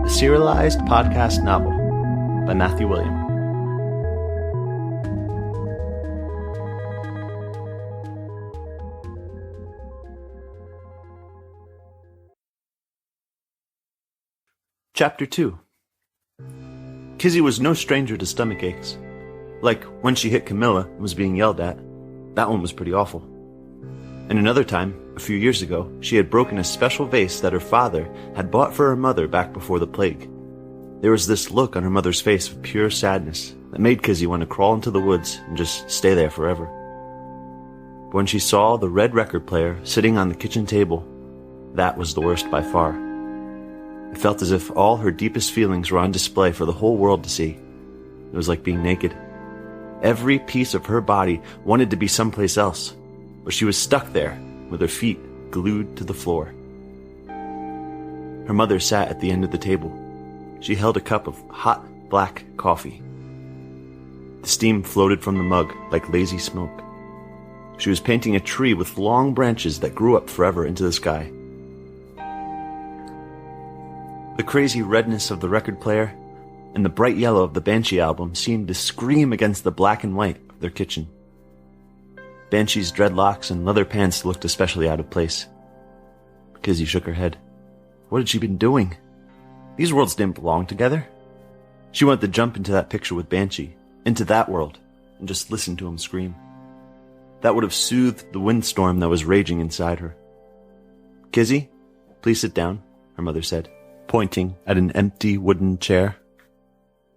a serialized podcast novel by Matthew William. Chapter 2. Kizzy was no stranger to stomach aches. Like when she hit Camilla and was being yelled at. That one was pretty awful. And another time, a few years ago, she had broken a special vase that her father had bought for her mother back before the plague. There was this look on her mother's face of pure sadness that made Kizzy want to crawl into the woods and just stay there forever. But when she saw the red record player sitting on the kitchen table, that was the worst by far. It felt as if all her deepest feelings were on display for the whole world to see. It was like being naked. Every piece of her body wanted to be someplace else, but she was stuck there with her feet glued to the floor. Her mother sat at the end of the table. She held a cup of hot, black coffee. The steam floated from the mug like lazy smoke. She was painting a tree with long branches that grew up forever into the sky. The crazy redness of the record player and the bright yellow of the Banshee album seemed to scream against the black and white of their kitchen. Banshee's dreadlocks and leather pants looked especially out of place. Kizzy shook her head. What had she been doing? These worlds didn't belong together. She wanted to jump into that picture with Banshee, into that world, and just listen to him scream. That would have soothed the windstorm that was raging inside her. Kizzy, please sit down, her mother said, pointing at an empty wooden chair.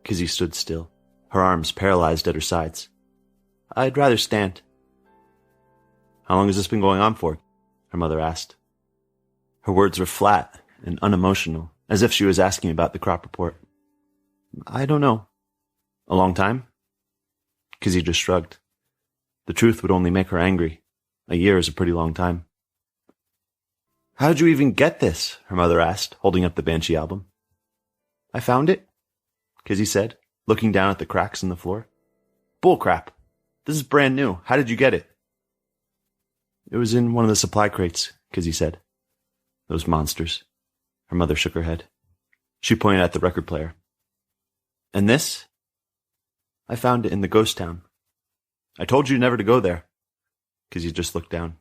Kizzy stood still, her arms paralyzed at her sides. I'd rather stand. How long has this been going on for? Her mother asked. Her words were flat and unemotional, as if she was asking about the crop report. I don't know. A long time? Kizzy just shrugged. The truth would only make her angry. A year is a pretty long time. How did you even get this? Her mother asked, holding up the Banshee album. I found it, Kizzy said, looking down at the cracks in the floor. Bullcrap. This is brand new. How did you get it? It was in one of the supply crates, Kizzy said. Those monsters. Her mother shook her head. She pointed at the record player. And this? I found it in the ghost town. I told you never to go there. Kizzy just looked down.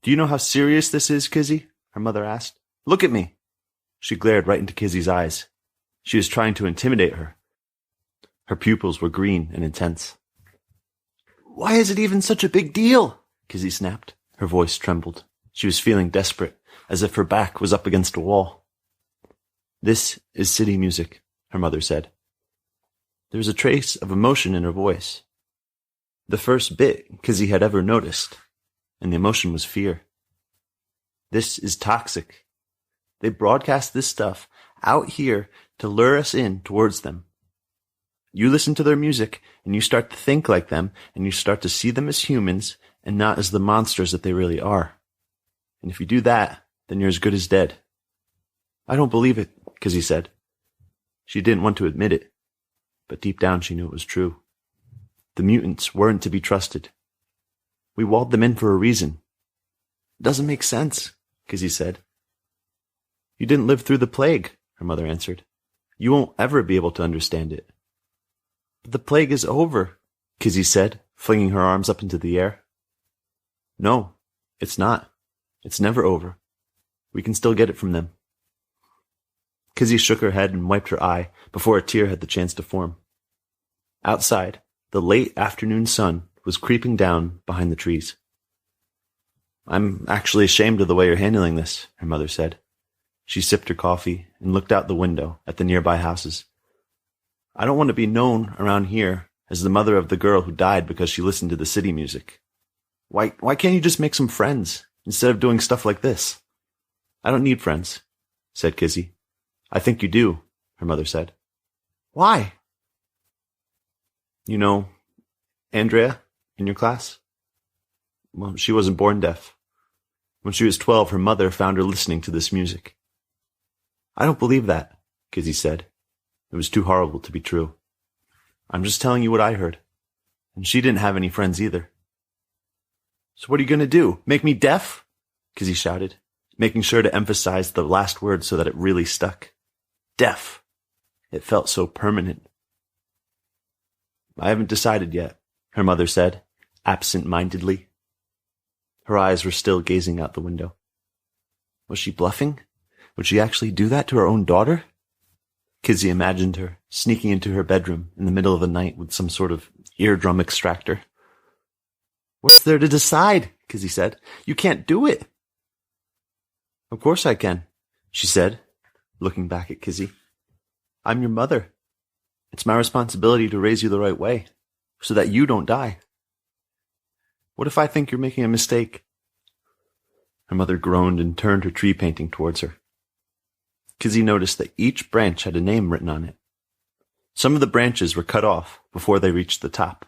Do you know how serious this is, Kizzy? Her mother asked. Look at me. She glared right into Kizzy's eyes. She was trying to intimidate her. Her pupils were green and intense. Why is it even such a big deal? Kizzy snapped. Her voice trembled. She was feeling desperate, as if her back was up against a wall. This is city music, her mother said. There was a trace of emotion in her voice. The first bit Kizzy had ever noticed. And the emotion was fear. This is toxic. They broadcast this stuff out here to lure us in towards them. You listen to their music, and you start to think like them, and you start to see them as humans, and not as the monsters that they really are. And if you do that, then you're as good as dead. I don't believe it, Kizzy said. She didn't want to admit it, but deep down she knew it was true. The mutants weren't to be trusted. We walled them in for a reason. Doesn't make sense, Kizzy said. You didn't live through the plague, her mother answered. You won't ever be able to understand it. But the plague is over, Kizzy said, flinging her arms up into the air. No, it's not. It's never over. We can still get it from them. Kizzy shook her head and wiped her eye before a tear had the chance to form. Outside, the late afternoon sun was creeping down behind the trees. I'm actually ashamed of the way you're handling this, her mother said. She sipped her coffee and looked out the window at the nearby houses. I don't want to be known around here as the mother of the girl who died because she listened to the city music. Why can't you just make some friends instead of doing stuff like this? I don't need friends, said Kizzy. I think you do, her mother said. Why? You know, Andrea, in your class? Well, she wasn't born deaf. When she was 12, her mother found her listening to this music. I don't believe that, Kizzy said. It was too horrible to be true. I'm just telling you what I heard. And she didn't have any friends either. So what are you going to do? Make me deaf? Kizzy shouted, making sure to emphasize the last word so that it really stuck. deaf. It felt so permanent. I haven't decided yet, her mother said, absent-mindedly. Her eyes were still gazing out the window. Was she bluffing? Would she actually do that to her own daughter? Kizzy imagined her sneaking into her bedroom in the middle of the night with some sort of eardrum extractor. What's there to decide? Kizzy said. You can't do it. Of course I can, she said, looking back at Kizzy. I'm your mother. It's my responsibility to raise you the right way, so that you don't die. What if I think you're making a mistake? Her mother groaned and turned her tree painting towards her. Kizzy noticed that each branch had a name written on it. Some of the branches were cut off before they reached the top.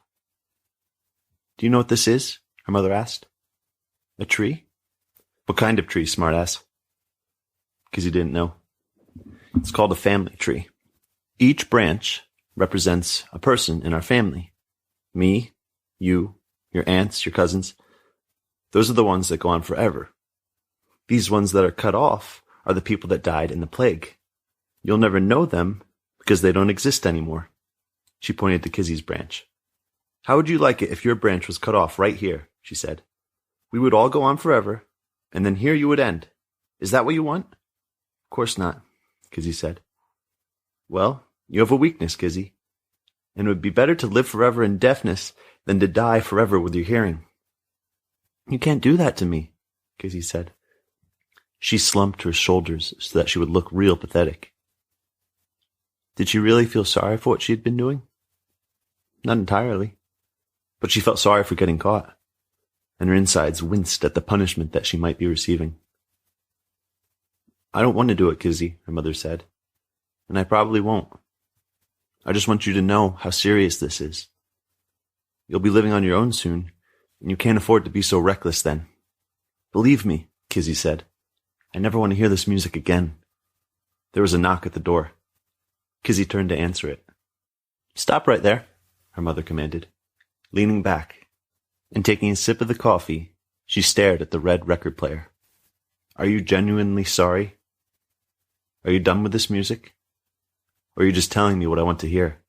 Do you know what this is? Her mother asked. A tree? What kind of tree, smartass? Kizzy didn't know. It's called a family tree. Each branch represents a person in our family. Me, you, your aunts, your cousins. Those are the ones that go on forever. These ones that are cut off are the people that died in the plague. You'll never know them because they don't exist anymore. She pointed to Kizzy's branch. How would you like it if your branch was cut off right here? She said. We would all go on forever, and then here you would end. Is that what you want? Of course not, Kizzy said. Well, you have a weakness, Kizzy, and it would be better to live forever in deafness than to die forever with your hearing. You can't do that to me, Kizzy said. She slumped her shoulders so that she would look real pathetic. Did she really feel sorry for what she had been doing? Not entirely, but she felt sorry for getting caught, and her insides winced at the punishment that she might be receiving. I don't want to do it, Kizzy, her mother said, and I probably won't. I just want you to know how serious this is. You'll be living on your own soon, and you can't afford to be so reckless then. Believe me, Kizzy said. I never want to hear this music again. There was a knock at the door. Kizzy turned to answer it. Stop right there, her mother commanded. Leaning back and taking a sip of the coffee, she stared at the red record player. Are you genuinely sorry? Are you done with this music? Or are you just telling me what I want to hear?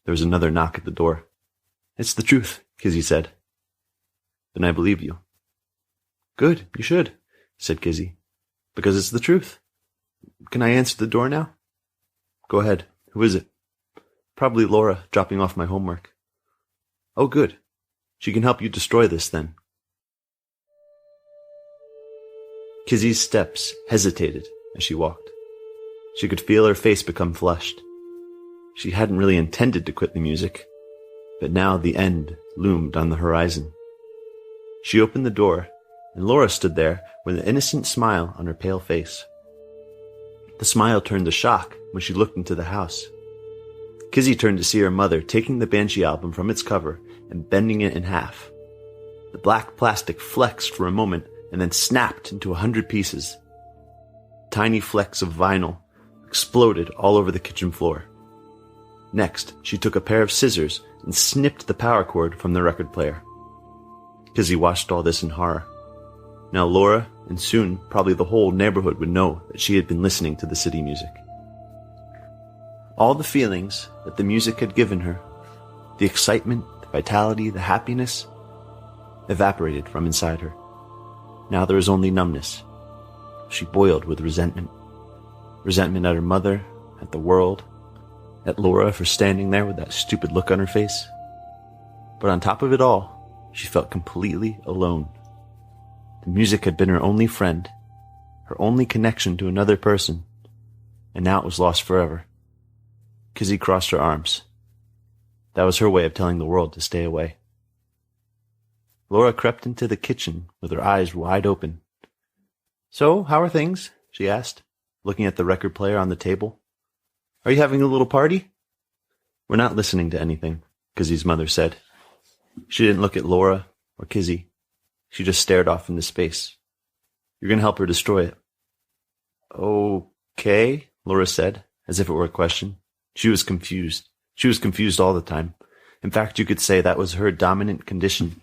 There was another knock at the door. It's the truth, Kizzy said. Then I believe you. Good, you should, said Kizzy, because it's the truth. Can I answer the door now? Go ahead. Who is it? Probably Laura, dropping off my homework. Oh, good. She can help you destroy this, then. Kizzy's steps hesitated as she walked. She could feel her face become flushed. She hadn't really intended to quit the music, but now the end loomed on the horizon. She opened the door, and Laura stood there with an innocent smile on her pale face. The smile turned to shock when she looked into the house. Kizzy turned to see her mother taking the Banshee album from its cover and bending it in half. The black plastic flexed for a moment and then snapped into 100 pieces. Tiny flecks of vinyl exploded all over the kitchen floor. Next, she took a pair of scissors and snipped the power cord from the record player. Kizzy watched all this in horror. Now Laura, and soon probably the whole neighborhood, would know that she had been listening to the city music. All the feelings that the music had given her, the excitement, the vitality, the happiness, evaporated from inside her. Now there was only numbness. She boiled with resentment. Resentment at her mother, at the world, at Laura for standing there with that stupid look on her face. But on top of it all, she felt completely alone. The music had been her only friend, her only connection to another person, and now it was lost forever. Kizzy crossed her arms. That was her way of telling the world to stay away. Laura crept into the kitchen with her eyes wide open. So, how are things? She asked, looking at the record player on the table. Are you having a little party? We're not listening to anything, Kizzy's mother said. She didn't look at Laura or Kizzy. She just stared off into space. You're going to help her destroy it. Okay, Laura said, as if it were a question. She was confused. She was confused all the time. In fact, you could say that was her dominant condition.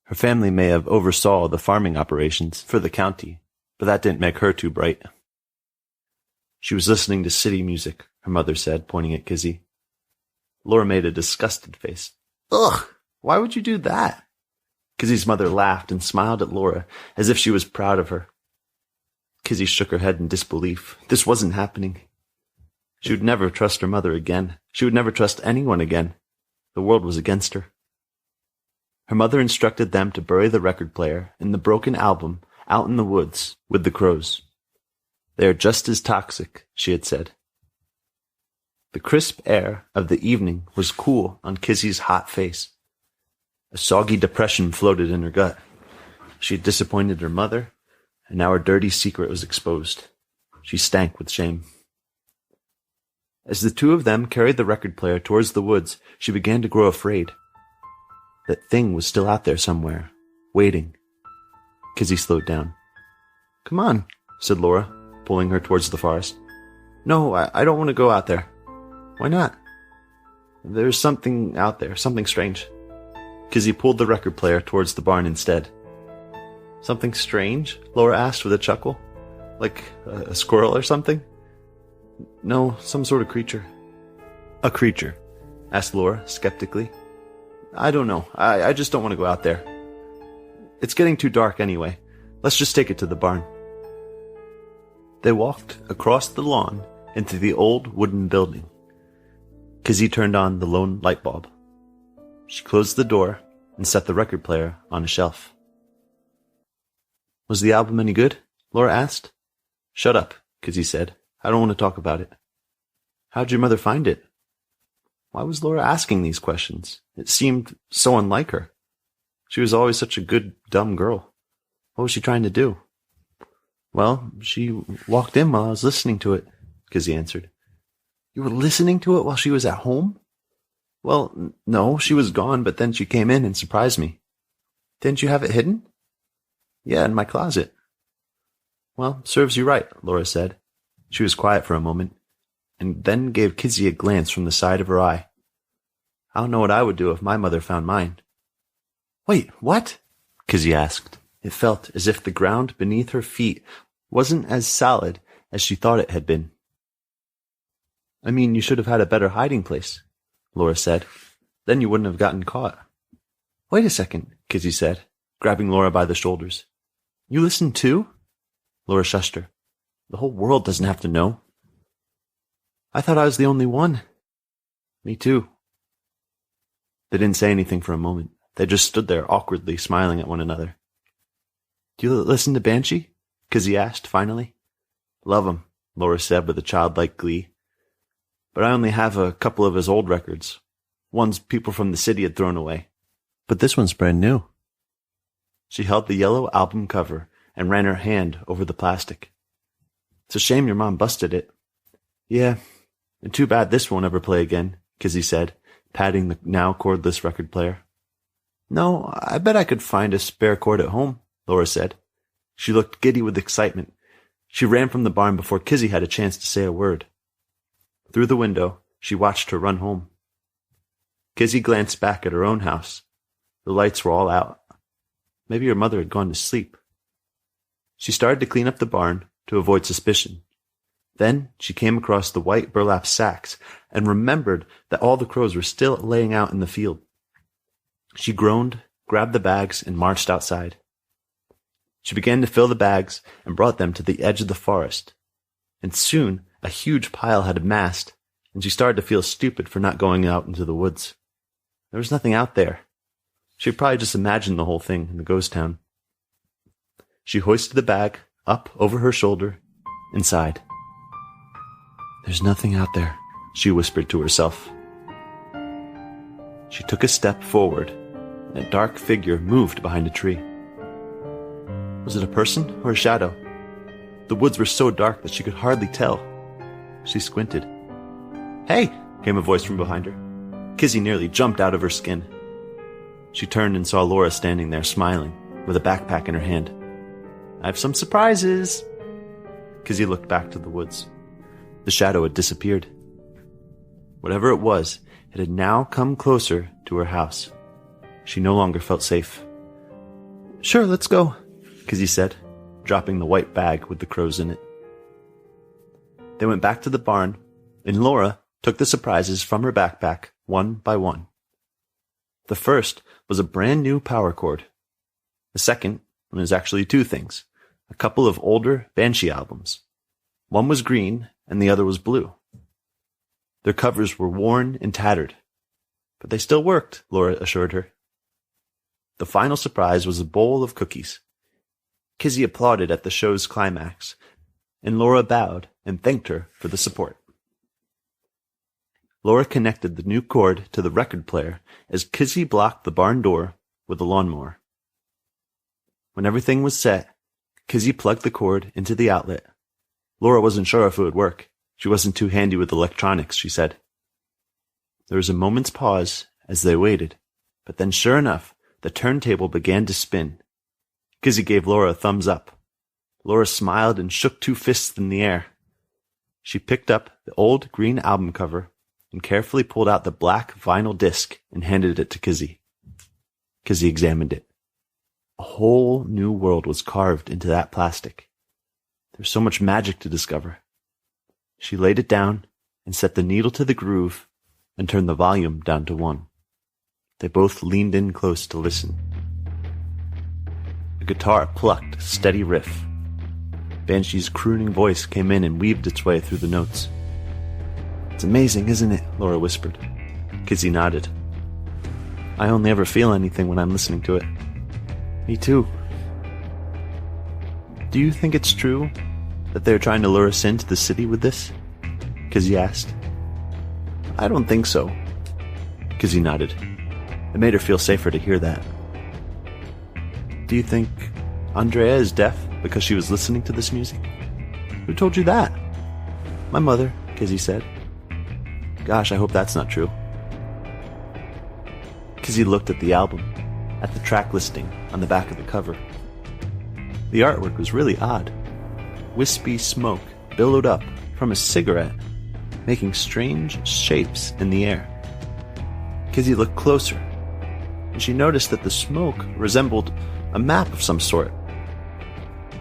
Her family may have oversaw the farming operations for the county, but that didn't make her too bright. She was listening to city music, her mother said, pointing at Kizzy. Laura made a disgusted face. Ugh, why would you do that? Kizzy's mother laughed and smiled at Laura as if she was proud of her. Kizzy shook her head in disbelief. This wasn't happening. She would never trust her mother again. She would never trust anyone again. The world was against her. Her mother instructed them to bury the record player and the broken album out in the woods with the crows. They are just as toxic, she had said. The crisp air of the evening was cool on Kizzy's hot face. A soggy depression floated in her gut. She had disappointed her mother, and now her dirty secret was exposed. She stank with shame. As the two of them carried the record player towards the woods, she began to grow afraid. That thing was still out there somewhere, waiting. Kizzy slowed down. Come on, said Laura, pulling her towards the forest. No, I don't want to go out there. Why not? There's something out there, something strange. Kizzy pulled the record player towards the barn instead. Something strange? Laura asked with a chuckle. Like a squirrel or something? No, some sort of creature. A creature? Asked Laura, skeptically. I don't know. I just don't want to go out there. It's getting too dark anyway. Let's just take it to the barn. They walked across the lawn into the old wooden building. Kizzy turned on the lone light bulb. She closed the door and set the record player on a shelf. Was the album any good? Laura asked. Shut up, Kizzy said. I don't want to talk about it. How'd your mother find it? Why was Laura asking these questions? It seemed so unlike her. She was always such a good, dumb girl. What was she trying to do? Well, she walked in while I was listening to it, Kizzy answered. You were listening to it while she was at home? Well, no, she was gone, but then she came in and surprised me. Didn't you have it hidden? Yeah, in my closet. Well, serves you right, Laura said. She was quiet for a moment, and then gave Kizzy a glance from the side of her eye. I don't know what I would do if my mother found mine. Wait, what? Kizzy asked. It felt as if the ground beneath her feet wasn't as solid as she thought it had been. I mean, you should have had a better hiding place, Laura said. Then you wouldn't have gotten caught. Wait a second, Kizzy said, grabbing Laura by the shoulders. You listen too? Laura shushed her. The whole world doesn't have to know. I thought I was the only one. Me too. They didn't say anything for a moment. They just stood there awkwardly smiling at one another. Do you listen to Banshee? Kizzy asked finally. Love him, Laura said with a childlike glee. But I only have a couple of his old records. Ones people from the city had thrown away. But this one's brand new. She held the yellow album cover and ran her hand over the plastic. It's a shame your mom busted it. Yeah, and too bad this won't ever play again, Kizzy said, patting the now cordless record player. No, I bet I could find a spare cord at home, Laura said. She looked giddy with excitement. She ran from the barn before Kizzy had a chance to say a word. Through the window, she watched her run home. Kizzy glanced back at her own house. The lights were all out. Maybe her mother had gone to sleep. She started to clean up the barn to avoid suspicion. Then she came across the white burlap sacks and remembered that all the crows were still laying out in the field. She groaned, grabbed the bags, and marched outside. She began to fill the bags and brought them to the edge of the forest. And soon a huge pile had amassed, and she started to feel stupid for not going out into the woods. There was nothing out there. She probably just imagined the whole thing in the ghost town. She hoisted the bag up over her shoulder and sighed. There's nothing out there, she whispered to herself. She took a step forward, and a dark figure moved behind a tree. Was it a person or a shadow? The woods were so dark that she could hardly tell. She squinted. Hey, came a voice from behind her. Kizzy nearly jumped out of her skin. She turned and saw Laura standing there smiling, with a backpack in her hand. I have some surprises. Kizzy looked back to the woods. The shadow had disappeared. Whatever it was, it had now come closer to her house. She no longer felt safe. Sure, let's go, Kizzy said, dropping the white bag with the crows in it. They went back to the barn, and Laura took the surprises from her backpack one by one. The first was a brand new power cord. The second was actually two things, a couple of older Banshee albums. One was green and the other was blue. Their covers were worn and tattered, but they still worked, Laura assured her. The final surprise was a bowl of cookies. Kizzy applauded at the show's climax, and Laura bowed and thanked her for the support. Laura connected the new cord to the record player as Kizzy blocked the barn door with a lawnmower. When everything was set, Kizzy plugged the cord into the outlet. Laura wasn't sure if it would work. She wasn't too handy with electronics, she said. There was a moment's pause as they waited, but then sure enough, the turntable began to spin. Kizzy gave Laura a thumbs up. Laura smiled and shook two fists in the air. She picked up the old green album cover and carefully pulled out the black vinyl disc and handed it to Kizzy. Kizzy examined it. A whole new world was carved into that plastic. There was so much magic to discover. She laid it down and set the needle to the groove and turned the volume down to 1. They both leaned in close to listen. The guitar plucked a steady riff. Banshee's crooning voice came in and weaved its way through the notes. "It's amazing, isn't it?" Laura whispered. Kizzy nodded. "I only ever feel anything when I'm listening to it." "Me too." "Do you think it's true that they're trying to lure us into the city with this?" Kizzy asked. "I don't think so." Kizzy nodded. It made her feel safer to hear that. "Do you think Andrea is deaf because she was listening to this music?" "Who told you that?" "My mother," Kizzy said. "Gosh, I hope that's not true." Kizzy looked at the album, at the track listing on the back of the cover. The artwork was really odd. Wispy smoke billowed up from a cigarette, making strange shapes in the air. Kizzy looked closer, and she noticed that the smoke resembled a map of some sort.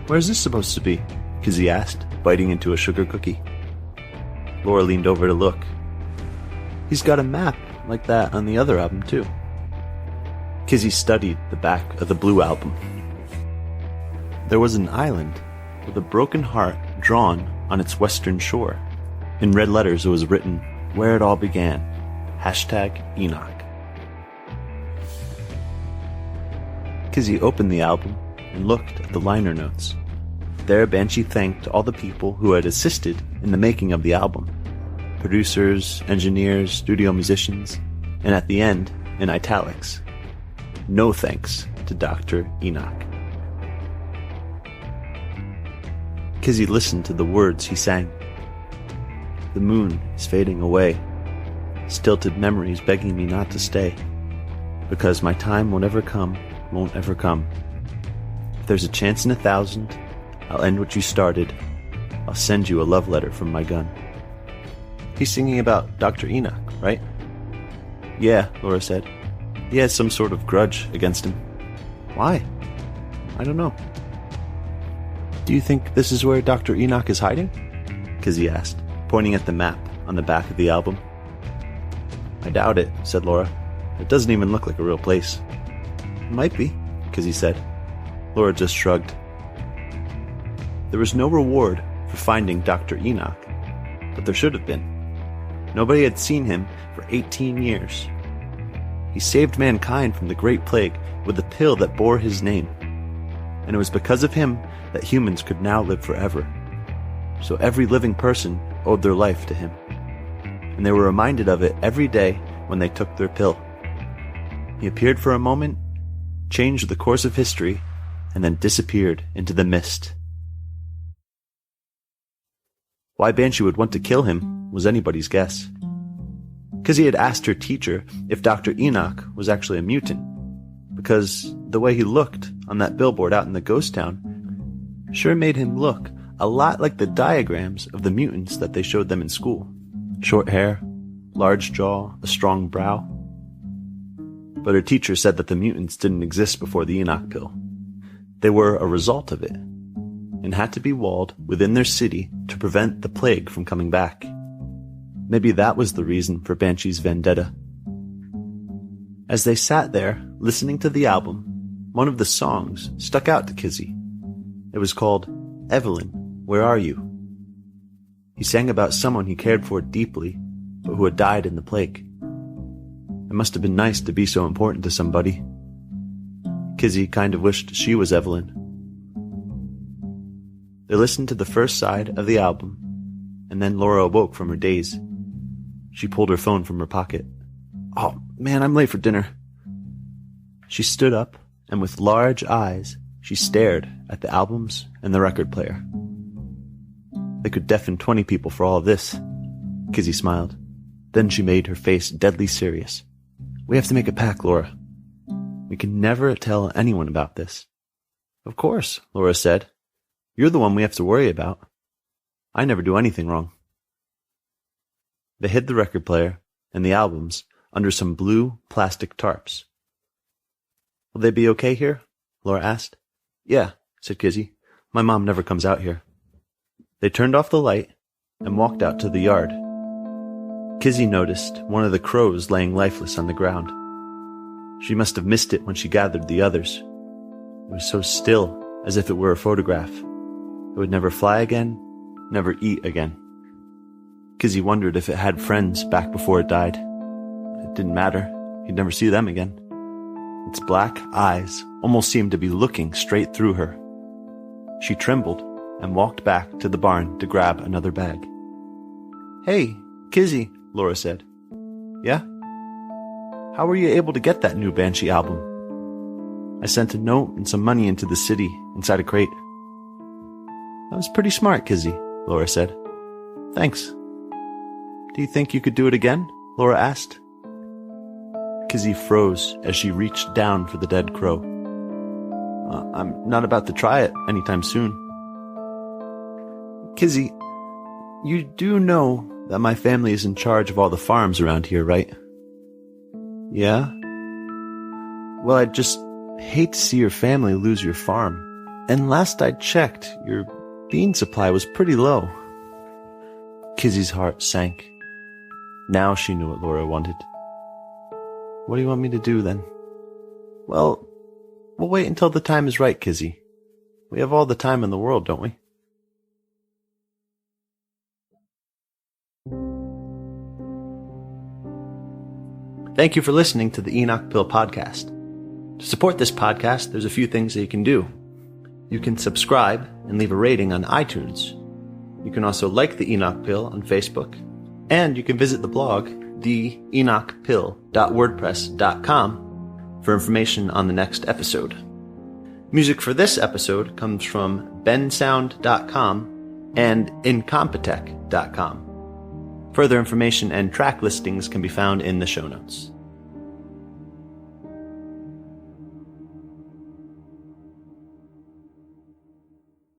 "Where's this supposed to be?" Kizzy asked, biting into a sugar cookie. Laura leaned over to look. "He's got a map like that on the other album, too." Kizzy studied the back of the blue album. There was an island with a broken heart drawn on its western shore. In red letters it was written, "Where it all began. #Enoch." Kizzy opened the album and looked at the liner notes. There Banshee thanked all the people who had assisted in the making of the album. Producers, engineers, studio musicians, and at the end, in italics, "No thanks to Dr. Enoch." Kizzy listened to the words he sang. "The moon is fading away, stilted memories begging me not to stay, because my time won't ever come, won't ever come. If there's a chance in 1,000, I'll end what you started. I'll send you a love letter from my gun." He's singing about Dr. Enoch, right? "Yeah," Laura said. "He has some sort of grudge against him." "Why?" "I don't know." "Do you think this is where Dr. Enoch is hiding?" Kizzy asked, pointing at the map on the back of the album. "I doubt it," said Laura. "It doesn't even look like a real place." "It might be," Kizzy said. Laura just shrugged. There was no reward for finding Dr. Enoch, but there should have been. Nobody had seen him for 18 years. He saved mankind from the Great Plague with a pill that bore his name, and it was because of him that humans could now live forever. So every living person owed their life to him, and they were reminded of it every day when they took their pill. He appeared for a moment, changed the course of history, and then disappeared into the mist. Why Banshee would want to kill him was anybody's guess. Kizzy had asked her teacher if Dr. Enoch was actually a mutant, because the way he looked on that billboard out in the ghost town sure made him look a lot like the diagrams of the mutants that they showed them in school. Short hair, large jaw, a strong brow. But her teacher said that the mutants didn't exist before the Enoch pill. They were a result of it. and had to be walled within their city to prevent the plague from coming back. Maybe that was the reason for Banshee's vendetta. As they sat there, listening to the album, one of the songs stuck out to Kizzy. It was called Evelyn, Where Are You? He sang about someone he cared for deeply, but who had died in the plague. It must have been nice to be so important to somebody. Kizzy kind of wished she was Evelyn. They listened to the first side of the album, and then Laura awoke from her daze. She pulled her phone from her pocket. "Oh, man, I'm late for dinner." She stood up, and with large eyes, she stared at the albums and the record player. They could deafen 20 people for all of this. Kizzy smiled. Then she made her face deadly serious. "We have to make a pact, Laura. We can never tell anyone about this." "Of course," Laura said. "You're the one we have to worry about. I never do anything wrong." They hid the record player and the albums under some blue plastic tarps. "Will they be okay here?" Laura asked. "Yeah," said Kizzy. "My mom never comes out here." They turned off the light and walked out to the yard. Kizzy noticed one of the crows laying lifeless on the ground. She must have missed it when she gathered the others. It was so still, as if it were a photograph. It would never fly again, never eat again. Kizzy wondered if it had friends back before it died. It didn't matter. He'd never see them again. Its black eyes almost seemed to be looking straight through her. She trembled and walked back to the barn to grab another bag. "Hey, Kizzy," Laura said. "Yeah? How were you able to get that new Banshee album?" "I sent a note and some money into the city inside a crate." "That was pretty smart, Kizzy," Laura said. "Thanks." "Do you think you could do it again?" Laura asked. Kizzy froze as she reached down for the dead crow. I'm not about to try it anytime soon." "Kizzy, you do know that my family is in charge of all the farms around here, right?" "Yeah?" "Well, I'd just hate to see your family lose your farm. And last I checked, your bean supply was pretty low." Kizzy's heart sank. Now she knew what Laura wanted. "What do you want me to do, then?" "Well, we'll wait until the time is right, Kizzy. We have all the time in the world, don't we?" Thank you for listening to the Enoch Pill podcast. To support this podcast, there's a few things that you can do. You can subscribe and leave a rating on iTunes. You can also like the Enoch Pill on Facebook. And you can visit the blog, theenochpill.wordpress.com, for information on the next episode. Music for this episode comes from bensound.com and incompetech.com. Further information and track listings can be found in the show notes.